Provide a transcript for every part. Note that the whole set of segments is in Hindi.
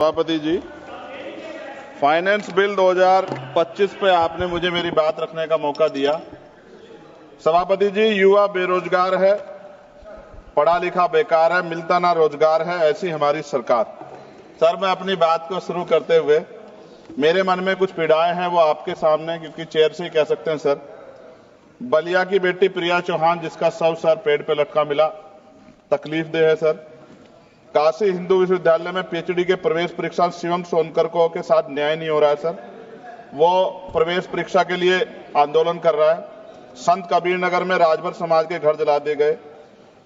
सभापति जी, फाइनेंस बिल 2025 पे आपने मुझे मेरी बात रखने का मौका दिया। सभापति जी, युवा बेरोजगार है, पढ़ा लिखा बेकार है, मिलता ना रोजगार है, ऐसी हमारी सरकार। सर, मैं अपनी बात को शुरू करते हुए मेरे मन में कुछ पीड़ाएं हैं, वो आपके सामने क्योंकि चेयर से ही कह सकते हैं। सर, बलिया की बेटी प्रिया चौहान जिसका शव सर पेड़ पे लटका मिला, तकलीफ दे है। सर, काशी हिंदू विश्वविद्यालय में पीएचडी के प्रवेश परीक्षा शिवम सोनकर को के साथ न्याय नहीं हो रहा है। सर, वो प्रवेश परीक्षा के लिए आंदोलन कर रहा है। संत कबीर नगर में राजभर समाज के घर जला दिए गए।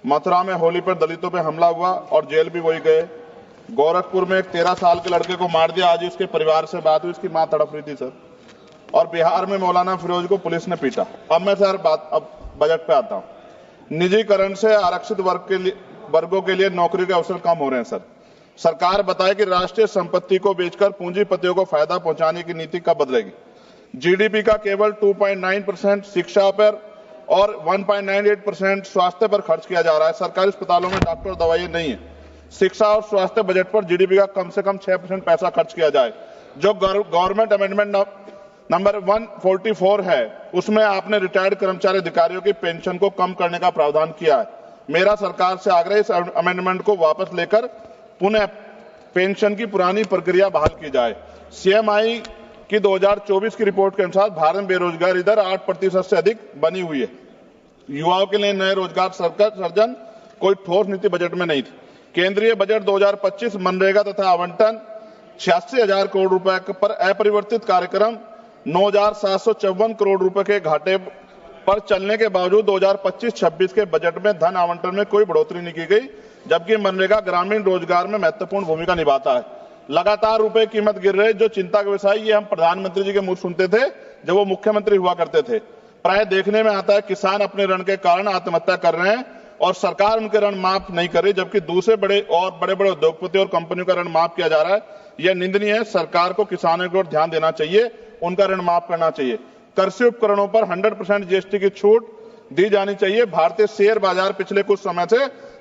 मथुरा में होली पर दलितों पे हमला हुआ और जेल भी वही गए। गोरखपुर में एक 13 साल के लड़के को मार दिया, आज ही उसके परिवार से बात हुई, उसकी मां तड़प रही थी। सर, और बिहार में मौलाना फिरोज को पुलिस ने पीटा। अब मैं सर अब बजट पे आता हूं। निजीकरण से आरक्षित वर्गों के लिए नौकरी के अवसर कम हो रहे हैं। सर, सरकार बताए कि राष्ट्रीय संपत्ति को बेचकर पूंजीपतियों को फायदा पहुंचाने की नीति कब बदलेगी। जीडीपी का केवल 2.9% शिक्षा पर और 1.98% स्वास्थ्य पर खर्च किया जा रहा है। सरकारी अस्पतालों में डॉक्टर और दवाइयां नहीं है। शिक्षा और स्वास्थ्य बजट पर जीडीपी का कम से कम 6% पैसा खर्च किया जाए। जो गवर्नमेंट अमेंडमेंट नंबर 144 है, उसमें आपने रिटायर्ड कर्मचारी अधिकारियों की पेंशन को कम करने का प्रावधान किया है। मेरा सरकार से आग्रह, इस अमेंडमेंट को वापस लेकर पुनः पेंशन की पुरानी प्रक्रिया बहाल की जाए। सीएमआई की 2024 की रिपोर्ट के अनुसार भारत में बेरोजगारी दर 8% से अधिक बनी हुई है। युवाओं के लिए नए रोजगार सृजन कोई ठोस नीति बजट में नहीं थी। केंद्रीय बजट 2025 मनरेगा तथा आवंटन 86,000 करोड़ रुपए पर अपरिवर्तित कार्यक्रम 9,754 करोड़ रुपए के घाटे पर चलने के बावजूद 2025-26 के बजट में धन आवंटन में कोई बढ़ोतरी नहीं की गई, जबकि मनरेगा ग्रामीण रोजगार में महत्वपूर्ण भूमिका निभाता है। लगातार रुपए कीमत गिर रही, जो चिंता का विषय, ये हम प्रधानमंत्री जी के मुंह सुनते थे जब वो मुख्यमंत्री हुआ करते थे। प्राय देखने में आता है किसान अपने ऋण के कारण आत्महत्या कर रहे हैं और सरकार उनके ऋण माफ नहीं कर रही, जबकि दूसरे बड़े उद्योगपति और कंपनियों का ऋण माफ किया जा रहा है। यह निंदनीय है। सरकार को किसानों की ओर ध्यान देना चाहिए, उनका ऋण माफ करना चाहिए। कृषि उपकरणों पर 100% जीएसटी की छूट दी जानी चाहिए। भारतीय शेयर बाजार पिछले कुछ समय से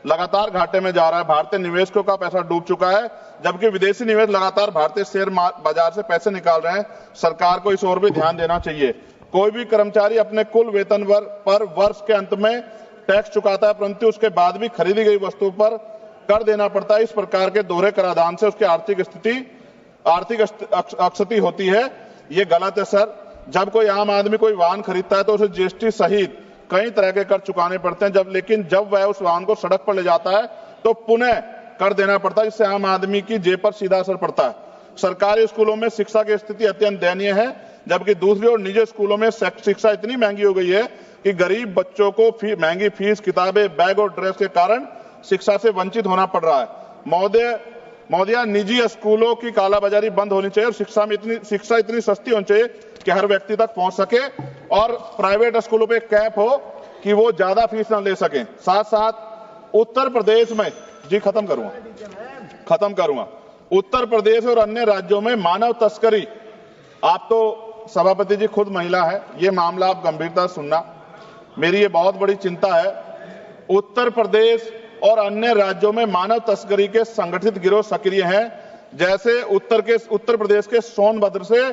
लगातार घाटे में जा रहा है। भारतीय निवेशकों का पैसा डूब चुका है, जबकि विदेशी निवेश लगातार भारतीय शेयर बाजार से पैसे निकाल रहे हैं। सरकार को इस ओर भी ध्यान देना चाहिए। कोई भी कर्मचारी अपने कुल वेतन पर वर्ष के अंत में टैक्स चुकाता है, परंतु उसके बाद भी खरीदी गई वस्तु पर कर देना पड़ता है। इस प्रकार के दोहरे कराधान से उसकी आर्थिक अक्षति होती है। ये गलत है। सर, जब कोई आम आदमी कोई वाहन खरीदता है तो उसे जीएसटी सहित कई तरह के कर चुकाने पड़ते हैं, लेकिन जब वह उस वाहन को सड़क पर ले जाता है तो पुनः कर देना पड़ता है, जिससे आम आदमी की जेब पर सीधा असर पड़ता है। सरकारी स्कूलों में शिक्षा की स्थिति अत्यंत दयनीय है, जबकि दूसरी ओर निजी स्कूलों में शिक्षा इतनी महंगी हो गई है कि गरीब बच्चों को महंगी फीस, किताबें, बैग और ड्रेस के कारण शिक्षा से वंचित होना पड़ रहा है। महोदया, निजी स्कूलों की कालाबाजारी बंद होनी चाहिए और शिक्षा इतनी सस्ती होनी चाहिए कि हर व्यक्ति तक पहुंच सके, और प्राइवेट स्कूलों पे कैप हो कि वो ज्यादा फीस न ले सकें। साथ साथ उत्तर प्रदेश में, जी खत्म करूंगा, उत्तर प्रदेश और अन्य राज्यों में मानव तस्करी, आप तो सभापति जी खुद महिला है, ये मामला आप गंभीरता से सुनना, मेरी ये बहुत बड़ी चिंता है। उत्तर प्रदेश और अन्य राज्यों में मानव तस्करी के संगठित गिरोह सक्रिय हैं। जैसे उत्तर प्रदेश के सोनभद्र से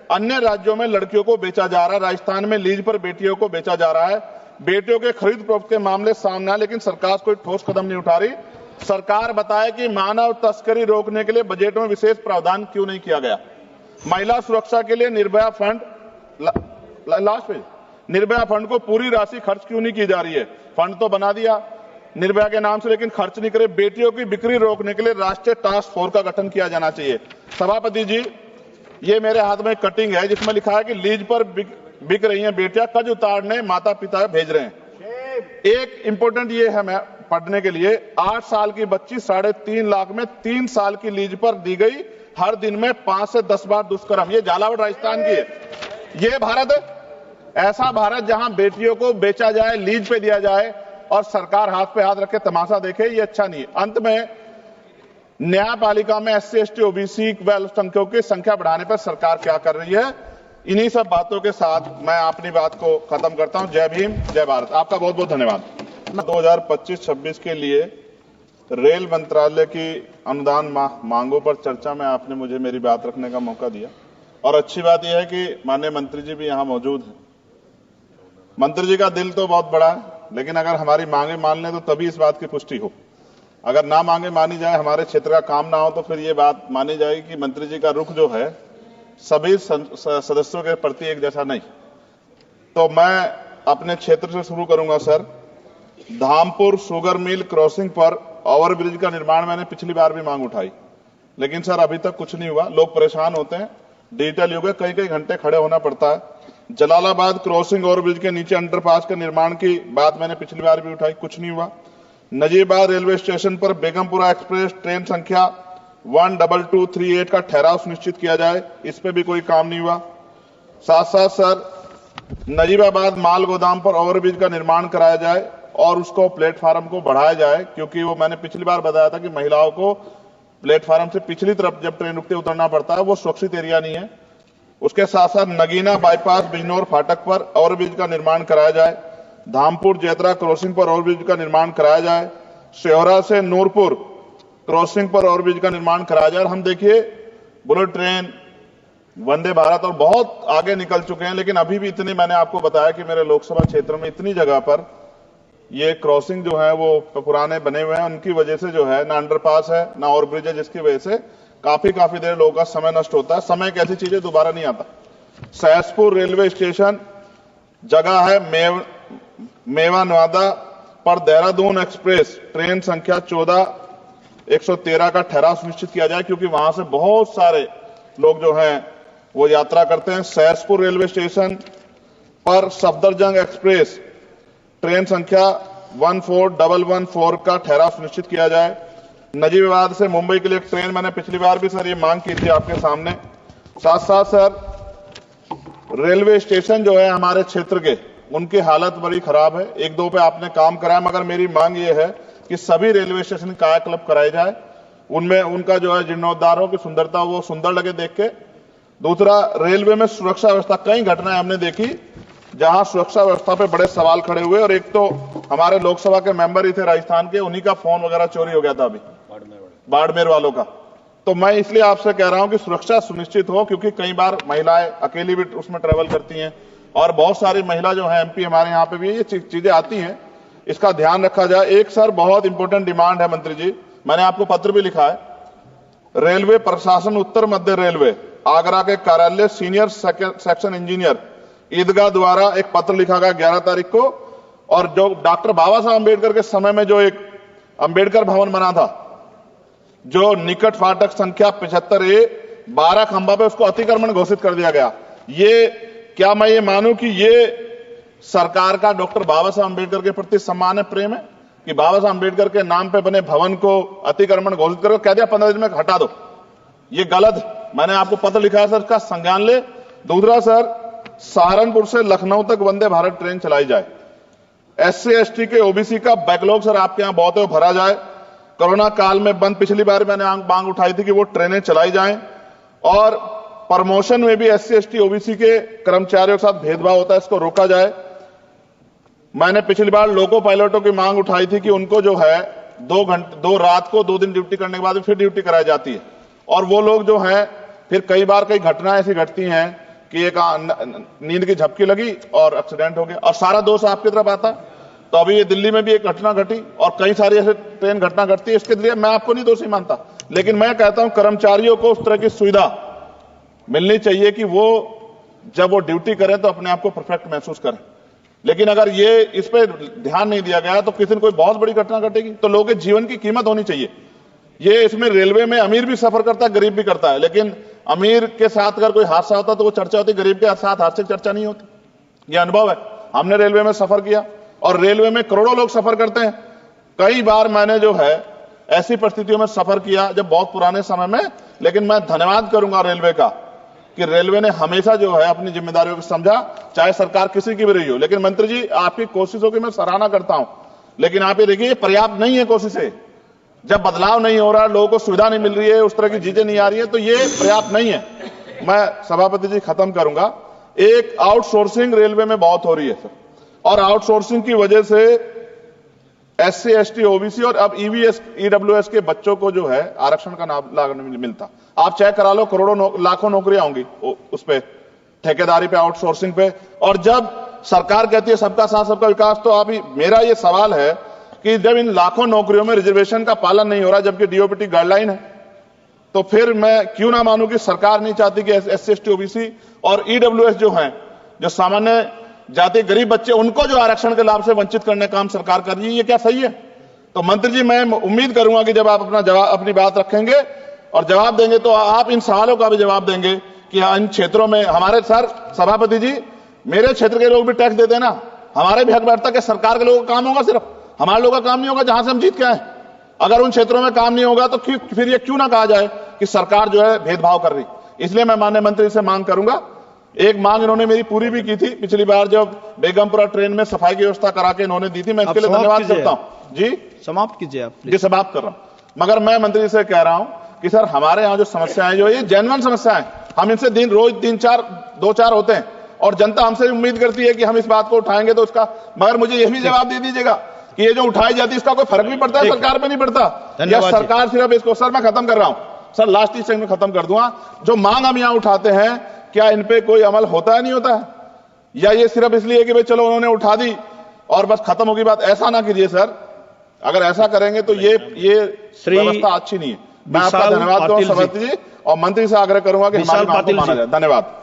अन्य राज्यों में लड़कियों को बेचा जा रहा है। राजस्थान में लीज पर बेटियों को बेचा जा रहा है। बेटियों के खरीद फरोख्त के मामले सामने आए, लेकिन सरकार कोई ठोस कदम नहीं उठा रही। सरकार बताए कि मानव तस्करी रोकने के लिए बजट में विशेष प्रावधान क्यों नहीं किया गया। महिला सुरक्षा के लिए Nirbhaya fund, last page, Nirbhaya fund को पूरी राशि खर्च क्यों नहीं की जा रही है। फंड तो बना दिया निर्भया के नाम से, लेकिन खर्च नहीं करे। बेटियों की बिक्री रोकने के लिए राष्ट्रीय टास्क फोर्स का गठन किया जाना चाहिए। सभापति जी, ये मेरे हाथ में कटिंग है जिसमें लिखा है कि लीज पर बिक रही हैं बेटियां, कर्ज उतारने माता पिता भेज रहे हैं। एक इंपॉर्टेंट ये है मैं पढ़ने के लिए, 8 साल की बच्ची 3.5 लाख में 3 साल की लीज पर दी गई, हर दिन में 5 से 10 बार दुष्कर्म। ये झालावाड़ राजस्थान की है। ये भारत है, ऐसा भारत जहां बेटियों को बेचा जाए, लीज पे दिया जाए और सरकार हाथ पे हाथ रख के तमाशा देखे, ये अच्छा नहीं है। अंत में न्यायपालिका में एससी, एसटी, ओबीसी व अल्पसंख्यकों की संख्या बढ़ाने पर सरकार क्या कर रही है। इन्हीं सब बातों के साथ मैं अपनी बात को खत्म करता हूं। जय भीम, जय भारत। आपका बहुत बहुत धन्यवाद। 2025-26 के लिए रेल मंत्रालय की अनुदान मांगों पर चर्चा में आपने मुझे मेरी बात रखने का मौका दिया और अच्छी बात यह है कि माननीय मंत्री जी भी यहां मौजूद हैं। मंत्री जी का दिल तो बहुत बड़ा है, लेकिन अगर हमारी मांगे मान लें तो तभी इस बात की पुष्टि हो। अगर ना मांगे मानी जाए, हमारे क्षेत्र का काम ना हो, तो फिर ये बात मानी जाएगी कि मंत्री जी का रुख जो है सभी सदस्यों के प्रति एक जैसा नहीं। तो मैं अपने क्षेत्र से शुरू करूंगा sir. Dhampur sugar mill crossing पर ओवरब्रिज का निर्माण मैंने पिछली बार भी मांग उठाई, लेकिन सर अभी तक कुछ नहीं हुआ। लोग परेशान होते हैं, डिजिटल युग है, कई कई घंटे खड़े होना पड़ता है। जलालाबाद क्रॉसिंग ओवरब्रिज के नीचे अंडरपास के निर्माण की बात मैंने पिछली बार भी उठाई, कुछ नहीं हुआ। नजीबाद रेलवे स्टेशन पर बेगमपुरा एक्सप्रेस ट्रेन संख्या 12238 का ठहराव सुनिश्चित किया जाए, इस पे भी कोई काम नहीं हुआ। साथ साथ सर नजीबाबाद माल गोदाम पर ओवरब्रिज का निर्माण कराया जाए और उसको प्लेटफार्म को बढ़ाया जाए, क्योंकि वो मैंने पिछली बार बताया था कि महिलाओं को प्लेटफार्म से पिछली तरफ जब ट्रेन रुकते उतरना पड़ता है, वो सुरक्षित एरिया नहीं है। उसके साथ साथ नगीना बाईपास बिजनौर फाटक पर ओवरब्रिज का निर्माण कराया जाए। धामपुर जेतरा क्रॉसिंग पर ओवरब्रिज का निर्माण कराया जाए। शेहरा से नूरपुर क्रॉसिंग पर ओवरब्रिज का निर्माण कराया जाए। हम देखिए बुलेट ट्रेन, वंदे भारत और बहुत आगे निकल चुके हैं, लेकिन अभी भी इतनी, मैंने आपको बताया कि मेरे लोकसभा क्षेत्र में इतनी जगह पर ये क्रॉसिंग जो है वो पुराने बने हुए हैं, उनकी वजह से जो है ना अंडरपास है ना ओवरब्रिज है, जिसकी वजह से काफी देर लोगों का समय नष्ट होता है। समय एक ऐसी चीज है दोबारा नहीं आता। सहसपुर रेलवे स्टेशन जगह है मेवा नवादा पर देहरादून एक्सप्रेस ट्रेन संख्या 14113 का ठहराव सुनिश्चित किया जाए, क्योंकि वहां से बहुत सारे लोग जो हैं वो यात्रा करते हैं। सहसपुर रेलवे स्टेशन पर सफदरजंग एक्सप्रेस ट्रेन संख्या 14114 का ठहराव सुनिश्चित किया जाए। नजीबाबाद से मुंबई के लिए एक ट्रेन, मैंने पिछली बार भी सर ये मांग की थी आपके सामने। साथ साथ सर रेलवे स्टेशन जो है हमारे क्षेत्र के, उनकी हालत बड़ी खराब है। एक दो पे आपने काम कराया, मगर मेरी मांग ये है कि सभी रेलवे स्टेशन कायाकल्प कराए जाए, उनमें उनका जो है जीर्णोद्धार हो, कि सुंदरता वो सुंदर लगे देख के। दूसरा, रेलवे में सुरक्षा व्यवस्था, कई घटनाएं हमने देखी जहां सुरक्षा व्यवस्था पे बड़े सवाल खड़े हुए, और एक तो हमारे लोकसभा के मेंबर ही थे राजस्थान के, उन्हीं का फोन वगैरह चोरी हो गया था अभी बाड़मेर वालों का। तो मैं इसलिए आपसे कह रहा हूं कि सुरक्षा सुनिश्चित हो, क्योंकि कई बार महिलाएं अकेली भी उसमें ट्रेवल करती हैं और बहुत सारी महिला जो है एमपी हमारे यहाँ पे भी ये चीजें आती हैं, इसका ध्यान रखा जाए। एक सर बहुत इंपॉर्टेंट डिमांड है मंत्री जी, मैंने आपको पत्र भी लिखा है। रेलवे प्रशासन उत्तर मध्य रेलवे आगरा के कार्यालय सीनियर सेक्शन इंजीनियर ईदगाह द्वारा एक पत्र लिखा गया 11 तारीख को, और जो डॉक्टर बाबा साहब अम्बेडकर के समय में जो एक अम्बेडकर भवन बना था, जो निकट फाटक संख्या 75A 12 खंबा पे, उसको अतिक्रमण घोषित कर दिया गया। ये क्या मैं ये मानूं कि ये सरकार का डॉक्टर बाबा साहब अम्बेडकर के प्रति सम्मान है, प्रेम है, कि बाबा साहब अम्बेडकर के नाम पे बने भवन को अतिक्रमण घोषित करके कह दिया 15 दिन में हटा दो? ये गलत है। मैंने आपको पत्र लिखा है सर, इसका संज्ञान ले। दूसरा सर, सहारनपुर से लखनऊ तक वंदे भारत ट्रेन चलाई जाए। SC ST के OBC का बैकलॉग सर आपके यहां बहुत है, वो भरा जाए। कोरोना काल में बंद, पिछली बार मैंने मांग उठाई थी कि वो ट्रेनें चलाई जाएं, और प्रमोशन में भी SC ST OBC के कर्मचारियों के साथ भेदभाव होता है, इसको रोका जाए। मैंने पिछली बार लोको पायलटों की मांग उठाई थी कि उनको जो है 2 रात को 2 दिन ड्यूटी करने के बाद फिर ड्यूटी कराई जाती है, और वो लोग जो है फिर कई बार कई घटनाएं ऐसी घटती हैं कि एक नींद की झपकी लगी और एक्सीडेंट हो गया, और सारा दोष आपकी तरफ आता। तो अभी ये दिल्ली में भी एक घटना घटी और कई सारी ऐसे ट्रेन घटना घटती है। इसके लिए मैं आपको नहीं दोषी मानता, लेकिन मैं कहता हूं कर्मचारियों को उस तरह की सुविधा मिलनी चाहिए कि वो जब वो ड्यूटी करें तो अपने आप को परफेक्ट महसूस करें। लेकिन अगर ये इस पे ध्यान नहीं दिया गया तो किसी दिन कोई बहुत बड़ी घटना घटेगी, तो लोगों के जीवन की कीमत होनी चाहिए। ये इसमें रेलवे में अमीर भी सफर करता है, गरीब भी करता है, लेकिन अमीर के साथ अगर कोई हादसा होता तो वो चर्चा होती, गरीब के साथ हादसे की चर्चा नहीं होती। ये अनुभव है, हमने रेलवे में सफर किया, और रेलवे में करोड़ों लोग सफर करते हैं। कई बार मैंने जो है ऐसी परिस्थितियों में सफर किया जब बहुत पुराने समय में, लेकिन मैं धन्यवाद करूंगा रेलवे का कि रेलवे ने हमेशा जो है अपनी जिम्मेदारियों को समझा, चाहे सरकार किसी की भी रही हो। लेकिन मंत्री जी, आपकी कोशिशों की मैं सराहना करता हूं, लेकिन आप ये देखिए पर्याप्त नहीं है कोशिशें। जब बदलाव नहीं हो रहा, लोगों को सुविधा नहीं मिल रही है, उस तरह की चीजें नहीं आ रही है, तो ये पर्याप्त नहीं है। मैं सभापति जी खत्म करूंगा। एक आउटसोर्सिंग रेलवे में बहुत हो रही है सर, और आउटसोर्सिंग की वजह से SC ST OBC और अब EWS के बच्चों को जो है आरक्षण का लाभ नहीं मिलता। आप चेक करा लो, करोड़ों लाखों नौकरियां होंगी उस पे, ठेकेदारी पे, आउटसोर्सिंग पे। और जब सरकार कहती है सबका साथ सबका विकास, तो आप मेरा ये सवाल है कि जब इन लाखों नौकरियों में रिजर्वेशन का पालन नहीं हो रहा, जबकि DOPT गाइडलाइन है, तो फिर मैं क्यों ना मानूं कि सरकार नहीं चाहती कि SC ST OBC और EWS जो हैं, जो सामान्य जाति गरीब बच्चे, उनको जो आरक्षण के लाभ से वंचित करने का काम सरकार कर रही है। ये क्या सही है? तो मंत्री जी, मैं उम्मीद करूंगा कि जब आप अपनी बात रखेंगे और जवाब देंगे तो आप इन सवालों का भी जवाब देंगे कि इन क्षेत्रों में हमारे सर सभापति जी, मेरे क्षेत्र के लोग भी टैक्स देते हैं ना, हमारे भी हक बैठता है कि सरकार के लोगों का काम होगा, सिर्फ हमारे लोगों का काम नहीं होगा जहां से हम जीत के आए। अगर उन क्षेत्रों में काम नहीं होगा तो फिर ये क्यों ना कहा जाए कि सरकार जो है भेदभाव कर रही। इसलिए मैं माननीय मंत्री से मांग करूंगा, एक मांग इन्होंने मेरी पूरी भी की थी पिछली बार जब बेगमपुरा ट्रेन में सफाई की व्यवस्था करा के इन्होंने दी थी, मैं इसके लिए धन्यवाद करता हूं। जी समाप्त कीजिए आप। जी समाप्त कर रहा हूं। मगर मैं मंत्री से कह रहा हूं कि सर, हमारे यहां जो समस्याएं जो ये जेन्युइन समस्याएं, हम इनसे रोज 2-4 होते हैं और जनता हमसे उम्मीद करती है कि हम इस बात को उठाएंगे तो उसका, मगर मुझे यह भी जवाब दे दीजिएगा कि ये जो उठाई जाती है इसका कोई फर्क भी पड़ता है, सरकार पे नहीं पड़ता, या सरकार सिर्फ इसको, सर मैं खत्म कर रहा हूं सर, लास्ट 30 सेकंड में खत्म कर दूंगा। जो मांग हम यहां उठाते हैं, क्या इन पे कोई अमल होता है, नहीं होता है, या ये सिर्फ इसलिए कि भाई चलो उन्होंने उठा दी और बस खत्म होगी बात? ऐसा ना कीजिए सर, अगर ऐसा करेंगे तो ये व्यवस्था अच्छी नहीं है। मैं आपका धन्यवाद दूंगा सभापति जी, और मंत्री से आग्रह करूंगा कि हमारी मांग को माना जाए। धन्यवाद।